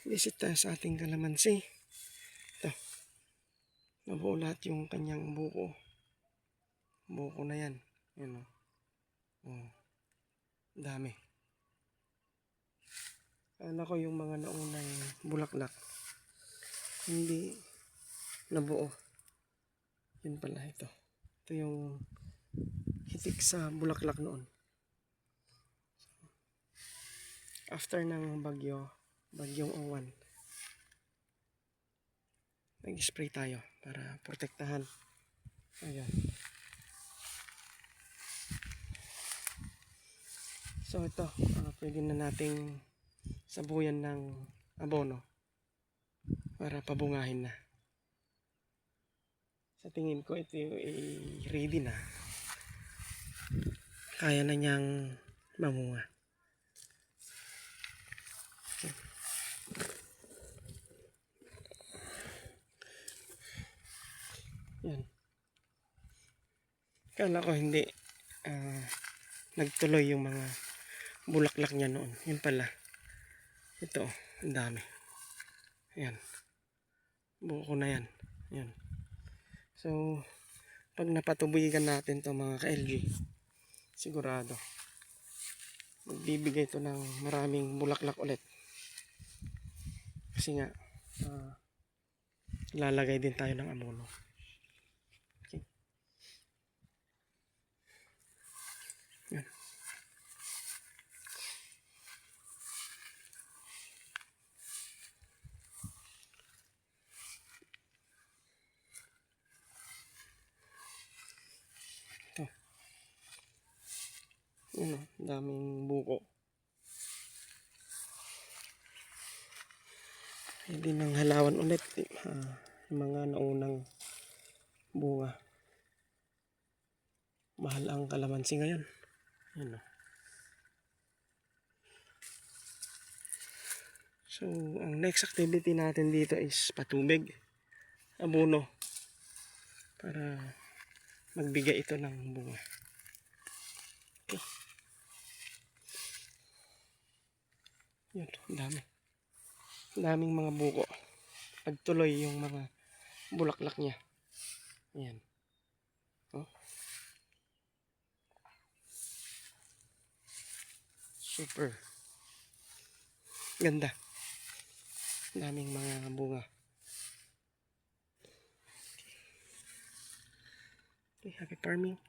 Visit tayo sa ating kalamansi. Ito. Nabuo lahat yung kanyang buko. Buko na yan. Yan o. Oh. Dami. Kala ko yung mga naunang bulaklak hindi nabuo. Yun pala ito. Ito yung hitik sa bulaklak noon. After ng bagyong Owan, nag-spray tayo para protektahan. Ayan. So ito, pwede na nating sabuyan ng abono para pabungahin na. Sa tingin ko ito ready na. Kaya na niyang mamunga. Okay. Yan. Kala ko hindi nagtuloy yung mga bulaklak niya noon. Yun pala. Ito, ang dami. Ayan. Buko na yan. Ayan. So, pag napatubigan natin to mga ka-LG, sigurado magbibigay ito ng maraming bulaklak ulit. Kasi nga, lalagay din tayo ng abono. Okay. Yan. Ito. Yan o, daming buko. Hindi nang halawan ulit yung mga naunang bunga. Mahal ang kalamansi ngayon. Yan o. So, ang next activity natin dito is patubig, abono, para magbigay ito ng bunga. Okay. Yan, dami. Daming mga buko. Pagtuloy yung mga bulaklak niya. Ayan. Oh. Super. Ganda. Daming mga bunga. Okay, happy farming.